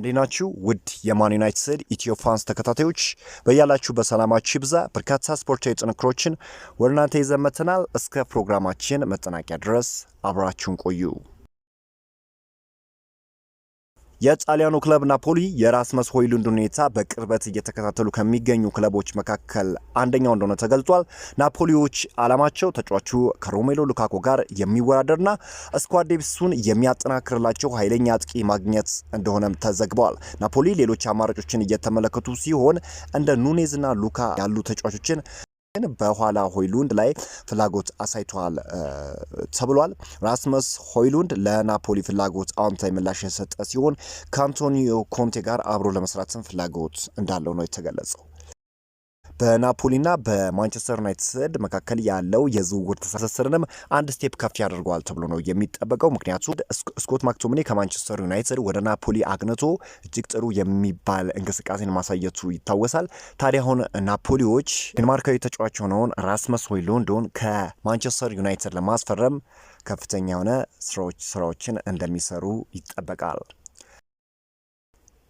እንዴናችሁ ውድ የማን ዩናይትድ ኢትዮ ፋንስ ተከታታዮች በያላችሁ በሰላማችሁ ይብዛ። በርካታ ስፖርታዊ ጥንክሮችን ወደ እናንተ ይዘን መጥተናል። እስከ ፕሮግራማችን መጠናቂያ ድረስ አብራችሁን ቆዩ። የጣሊያኑ ክለብ ናፖሊ የራስመስ ሆይሉንድ ሁኔታ በቅርበት እየተከታተሉ ከሚገኙ ክለቦች መካከል አንደኛው እንደሆነ ተገልጿል። ናፖሊዎች ዓላማቸው ተጫዋቹ ከሮሜሎ ሉካኮ ጋር የሚወዳደርና ስኳድ ዴፕሱን የሚያጠናክርላቸው ኃይለኛ አጥቂ ማግኘት እንደሆነም ተዘግበዋል። ናፖሊ ሌሎች አማራጮችን እየተመለከቱ ሲሆን እንደ ኑኔዝና ሉካ ያሉ ተጫዋቾችን በኋላ ሆይሉንድ ላይ ፍላጎት አሳይቷል ተብሏል። ራስመስ ሆይሉንድ ለናፖሊ ፍላጎት አዎንታዊ ምላሽ የሰጠ ሲሆን ከአንቶኒዮ ኮንቴ ጋር አብሮ ለመስራትም ፍላጎት እንዳለው ነው የተገለጸው። በናፖሊና በማንቸስተር ዩናይትድ መካከል ያለው የዝውውር ትስስርንም አንድ ስቴፕ ከፍ ያደርገዋል ተብሎ ነው የሚጠበቀው። ምክንያቱም ስኮት ማክቶሚኔ ከማንቸስተር ዩናይትድ ወደ ናፖሊ አግንቶ እጅግ ጥሩ የሚባል እንቅስቃሴን ማሳየቱ ይታወሳል። ታዲያ አሁን ናፖሊዎች ዴንማርካዊ ተጫዋች የሆነውን ራስመስ ሆይሉንድን ከማንቸስተር ዩናይትድ ለማስፈረም ከፍተኛ የሆነ ስራዎችን እንደሚሰሩ ይጠበቃል።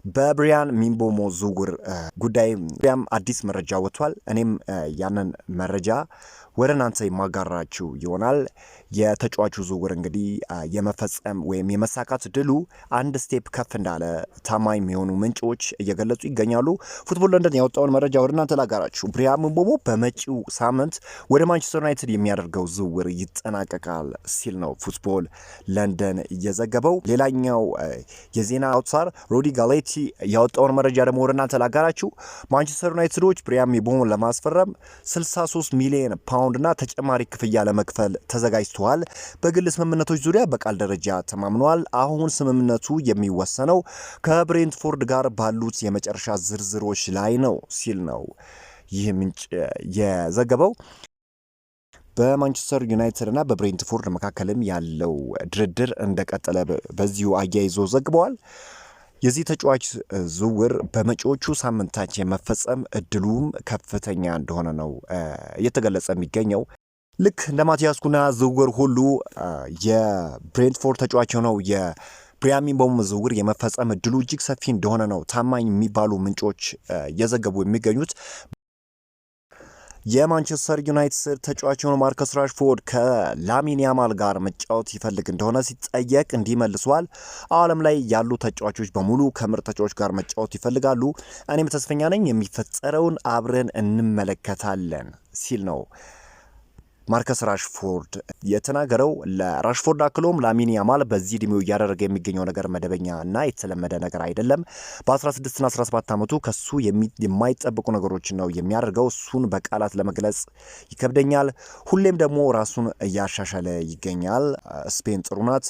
በብሪያን ሚንቦሞ ዝውውር ጉዳይ አዲስ መረጃ ወጥቷል። እኔም ያንን መረጃ ወደ እናንተ የማጋራችሁ ይሆናል። የተጫዋቹ ዝውውር እንግዲህ የመፈጸም ወይም የመሳካት ድሉ አንድ ስቴፕ ከፍ እንዳለ ታማኝ የሚሆኑ ምንጮች እየገለጹ ይገኛሉ። ፉትቦል ለንደን ያወጣውን መረጃ ወደ እናንተ ላጋራችሁ። ብሪያን ሚንቦሞ በመጪው ሳምንት ወደ ማንቸስተር ዩናይትድ የሚያደርገው ዝውውር ይጠናቀቃል ሲል ነው ፉትቦል ለንደን እየዘገበው። ሌላኛው የዜና አውታር ሮዲ ጋሌቲ ያወጣውን መረጃ ደግሞ ወደ እናንተ ላጋራችሁ። ማንቸስተር ዩናይትዶች ብሪያን ሚንቦሞን ለማስፈረም 63 ሚሊዮን ፓውንድና ተጨማሪ ክፍያ ለመክፈል ተዘጋጅተዋል። በግል ስምምነቶች ዙሪያ በቃል ደረጃ ተማምነዋል። አሁን ስምምነቱ የሚወሰነው ከብሬንትፎርድ ጋር ባሉት የመጨረሻ ዝርዝሮች ላይ ነው ሲል ነው ይህ ምንጭ የዘገበው። በማንቸስተር ዩናይትድ እና በብሬንትፎርድ መካከልም ያለው ድርድር እንደቀጠለ በዚሁ አያይዞ ዘግበዋል። የዚህ ተጫዋች ዝውውር በመጪዎቹ ሳምንታት የመፈጸም እድሉም ከፍተኛ እንደሆነ ነው እየተገለጸ የሚገኘው። ልክ እንደ ማቲያስ ኩና ዝውውር ሁሉ የብሬንትፎርድ ተጫዋች የሆነው የብሪያን ሚንቦሞ ዝውውር የመፈጸም እድሉ እጅግ ሰፊ እንደሆነ ነው ታማኝ የሚባሉ ምንጮች እየዘገቡ የሚገኙት። የማንቸስተር ዩናይትድ ተጫዋች የሆነው ማርከስ ራሽፎርድ ከላሚን ያማል ጋር መጫወት ይፈልግ እንደሆነ ሲጠየቅ እንዲመልሷል። ዓለም ላይ ያሉ ተጫዋቾች በሙሉ ከምርጥ ተጫዋች ጋር መጫወት ይፈልጋሉ። እኔም ተስፈኛ ነኝ፣ የሚፈጠረውን አብረን እንመለከታለን ሲል ነው ማርከስ ራሽፎርድ የተናገረው። ለራሽፎርድ አክሎም ላሚን ያማል በዚህ ዕድሜው እያደረገ የሚገኘው ነገር መደበኛ እና የተለመደ ነገር አይደለም። በ16ና 17 ዓመቱ ከሱ የማይጠበቁ ነገሮችን ነው የሚያደርገው። እሱን በቃላት ለመግለጽ ይከብደኛል። ሁሌም ደግሞ ራሱን እያሻሻለ ይገኛል። ስፔን ጥሩ ናት።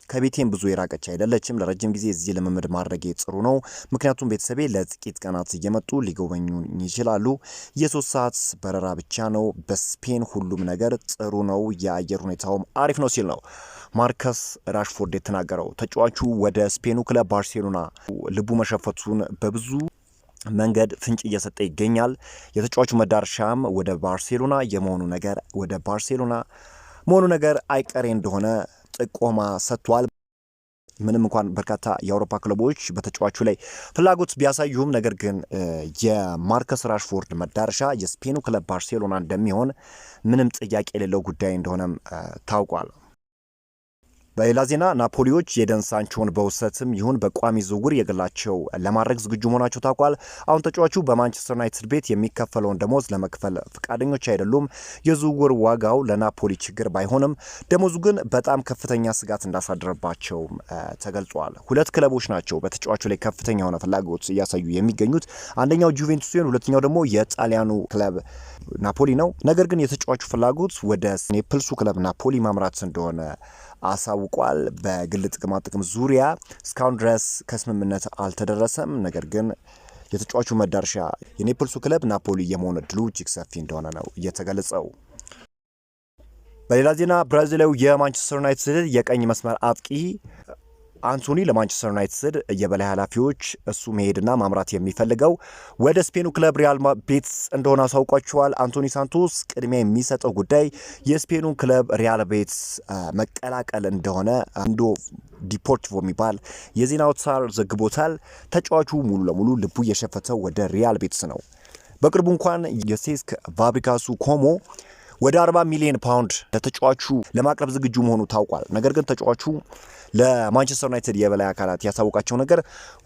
ከቤቴም ብዙ የራቀች አይደለችም። ለረጅም ጊዜ እዚህ ልምምድ ማድረጌ ጥሩ ነው፣ ምክንያቱም ቤተሰቤ ለጥቂት ቀናት እየመጡ ሊጎበኙኝ ይችላሉ። የ3 ሰዓት በረራ ብቻ ነው። በስፔን ሁሉም ነገር ጥሩ ነው፣ የአየር ሁኔታውም አሪፍ ነው ሲል ነው ማርከስ ራሽፎርድ የተናገረው። ተጫዋቹ ወደ ስፔኑ ክለብ ባርሴሎና ልቡ መሸፈቱን በብዙ መንገድ ፍንጭ እየሰጠ ይገኛል። የተጫዋቹ መዳረሻም ወደ ባርሴሎና መሆኑ ነገር አይቀሬ እንደሆነ ጥቆማ ሰጥቷል። ምንም እንኳን በርካታ የአውሮፓ ክለቦች በተጫዋቹ ላይ ፍላጎት ቢያሳዩም ነገር ግን የማርከስ ራሽፎርድ መዳረሻ የስፔኑ ክለብ ባርሴሎና እንደሚሆን ምንም ጥያቄ የሌለው ጉዳይ እንደሆነም ታውቋል። በሌላ ዜና ናፖሊዎች የደን ሳንቾን በውሰትም ይሁን በቋሚ ዝውውር የግላቸው ለማድረግ ዝግጁ መሆናቸው ታውቋል። አሁን ተጫዋቹ በማንቸስተር ዩናይትድ ቤት የሚከፈለውን ደሞዝ ለመክፈል ፈቃደኞች አይደሉም። የዝውውር ዋጋው ለናፖሊ ችግር ባይሆንም ደሞዙ ግን በጣም ከፍተኛ ስጋት እንዳሳደረባቸው ተገልጿል። ሁለት ክለቦች ናቸው በተጫዋቹ ላይ ከፍተኛ የሆነ ፍላጎት እያሳዩ የሚገኙት። አንደኛው ጁቬንቱስ ሲሆን ሁለተኛው ደግሞ የጣሊያኑ ክለብ ናፖሊ ነው። ነገር ግን የተጫዋቹ ፍላጎት ወደ ኔፕልሱ ክለብ ናፖሊ ማምራት እንደሆነ አሳውቋል። በግል ጥቅም ዙሪያ እስካሁን ድረስ ከስምምነት አልተደረሰም። ነገር ግን የተጫዋቹ መዳረሻ የኔፕልሱ ክለብ ናፖሊ የመሆን እድሉ እጅግ ሰፊ እንደሆነ ነው እየተገለጸው። በሌላ ዜና ብራዚላዊው የማንቸስተር ዩናይትድ የቀኝ መስመር አጥቂ አንቶኒ ለማንቸስተር ዩናይትድ የበላይ ኃላፊዎች እሱ መሄድና ማምራት የሚፈልገው ወደ ስፔኑ ክለብ ሪያል ቤቲስ እንደሆነ አሳውቋቸዋል። አንቶኒ ሳንቶስ ቅድሚያ የሚሰጠው ጉዳይ የስፔኑ ክለብ ሪያል ቤቲስ መቀላቀል እንደሆነ አንዱ ዲፖርቲቮ የሚባል የዜና አውታር ዘግቦታል። ተጫዋቹ ሙሉ ለሙሉ ልቡ የሸፈተው ወደ ሪያል ቤቲስ ነው። በቅርቡ እንኳን የሴስክ ፋብሪጋሱ ኮሞ ወደ 40 ሚሊዮን ፓውንድ ለተጫዋቹ ለማቅረብ ዝግጁ መሆኑ ታውቋል። ነገር ግን ተጫዋቹ ለማንቸስተር ዩናይትድ የበላይ አካላት ያሳወቃቸው ነገር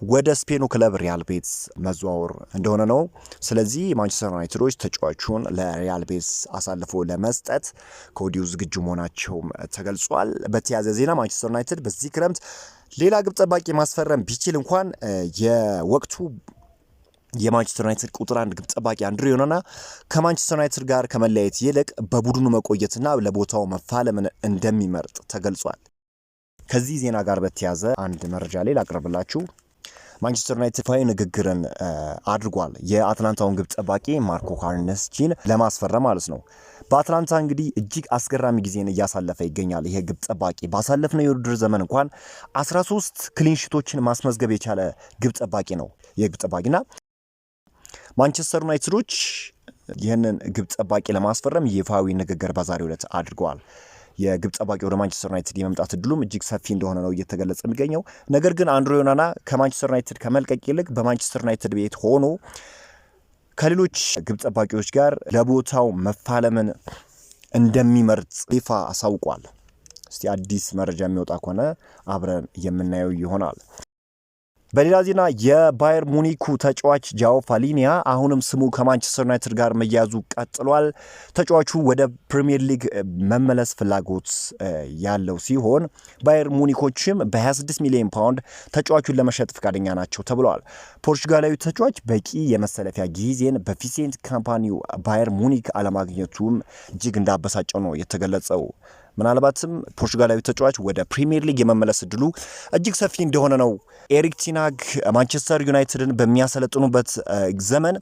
ወደ ስፔኑ ክለብ ሪያል ቤቲስ መዘዋወር እንደሆነ ነው። ስለዚህ ማንቸስተር ዩናይትዶች ተጫዋቹን ለሪያል ቤቲስ አሳልፎ ለመስጠት ከወዲሁ ዝግጁ መሆናቸውም ተገልጿል። በተያያዘ ዜና ማንቸስተር ዩናይትድ በዚህ ክረምት ሌላ ግብ ጠባቂ ማስፈረም ቢችል እንኳን የወቅቱ የማንቸስተር ዩናይትድ ቁጥር 1 ግብ ጠባቂ አንድሬ ኦናና ከማንቸስተር ዩናይትድ ጋር ከመለያየት ይልቅ በቡድኑ መቆየትና ለቦታው መፋለምን እንደሚመርጥ ተገልጿል። ከዚህ ዜና ጋር በተያያዘ አንድ መረጃ ላይ ላቅርብላችሁ። ማንቸስተር ዩናይትድ ፋይ ንግግርን አድርጓል። የአትላንታውን ግብ ጠባቂ ማርኮ ካርነስቺን ለማስፈረም ማለት ነው። በአትላንታ እንግዲህ እጅግ አስገራሚ ጊዜን እያሳለፈ ይገኛል። ይሄ ግብ ጠባቂ ባሳለፍነው የውድድር ዘመን እንኳን 13 ክሊንሺቶችን ማስመዝገብ የቻለ ግብ ጠባቂ ነው። የግብ ጠባቂና ማንቸስተር ዩናይትዶች ይህንን ግብ ጠባቂ ለማስፈረም ይፋዊ ንግግር በዛሬው ዕለት አድርገዋል። የግብ ጠባቂ ወደ ማንቸስተር ዩናይትድ የመምጣት እድሉም እጅግ ሰፊ እንደሆነ ነው እየተገለጸ የሚገኘው። ነገር ግን አንድሬ ኦናና ከማንቸስተር ዩናይትድ ከመልቀቅ ይልቅ በማንቸስተር ዩናይትድ ቤት ሆኖ ከሌሎች ግብ ጠባቂዎች ጋር ለቦታው መፋለምን እንደሚመርጥ ይፋ አሳውቋል። እስቲ አዲስ መረጃ የሚወጣ ከሆነ አብረን የምናየው ይሆናል። በሌላ ዜና የባየር ሙኒኩ ተጫዋች ጃኦ ፋሊኒያ አሁንም ስሙ ከማንቸስተር ዩናይትድ ጋር መያዙ ቀጥሏል። ተጫዋቹ ወደ ፕሪሚየር ሊግ መመለስ ፍላጎት ያለው ሲሆን ባየር ሙኒኮችም በ26 ሚሊዮን ፓውንድ ተጫዋቹን ለመሸጥ ፈቃደኛ ናቸው ተብለዋል። ፖርቹጋላዊ ተጫዋች በቂ የመሰለፊያ ጊዜን በቪሴንት ካምፓኒው ባየር ሙኒክ አለማግኘቱም እጅግ እንዳበሳጨው ነው የተገለጸው። ምናልባትም ፖርቹጋላዊ ተጫዋች ወደ ፕሪሚየር ሊግ የመመለስ እድሉ እጅግ ሰፊ እንደሆነ ነው። ኤሪክ ቴናግ ማንቸስተር ዩናይትድን በሚያሰለጥኑበት ዘመን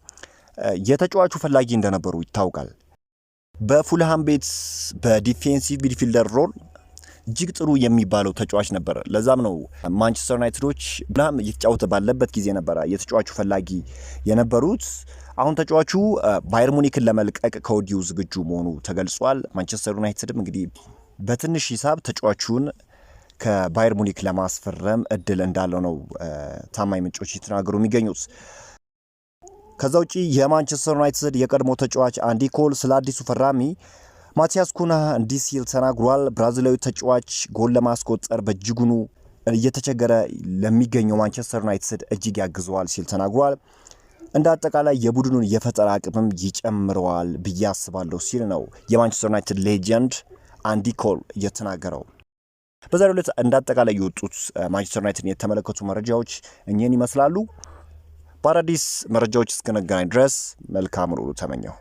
የተጫዋቹ ፈላጊ እንደነበሩ ይታወቃል። በፉልሃም ቤት በዲፌንሲቭ ሚድፊልደር ሮል እጅግ ጥሩ የሚባለው ተጫዋች ነበር። ለዛም ነው ማንቸስተር ዩናይትዶች ብላም እየተጫወተ ባለበት ጊዜ ነበረ የተጫዋቹ ፈላጊ የነበሩት። አሁን ተጫዋቹ ባየር ሙኒክን ለመልቀቅ ከወዲሁ ዝግጁ መሆኑ ተገልጿል። ማንቸስተር ዩናይትድም እንግዲህ በትንሽ ሂሳብ ተጫዋቹን ከባየር ሙኒክ ለማስፈረም እድል እንዳለው ነው ታማኝ ምንጮች እየተናገሩ የሚገኙት። ከዛ ውጪ የማንቸስተር ዩናይትድ የቀድሞ ተጫዋች አንዲ ኮል ስለ አዲሱ ፈራሚ ማቲያስ ኩና እንዲህ ሲል ተናግሯል። ብራዚላዊ ተጫዋች ጎል ለማስቆጠር በእጅጉኑ እየተቸገረ ለሚገኘው ማንቸስተር ዩናይትድ እጅግ ያግዘዋል ሲል ተናግሯል። እንደ አጠቃላይ የቡድኑን የፈጠራ አቅምም ይጨምረዋል ብዬ አስባለሁ ሲል ነው የማንቸስተር ዩናይትድ ሌጀንድ አንዲ ኮል የተናገረው። በዛሬው ዕለት እንደ አጠቃላይ የወጡት ማንቸስተር ዩናይትድን የተመለከቱ መረጃዎች እኚህን ይመስላሉ። በአዳዲስ መረጃዎች እስከነገናኝ ድረስ መልካም ሩሉ ተመኘው።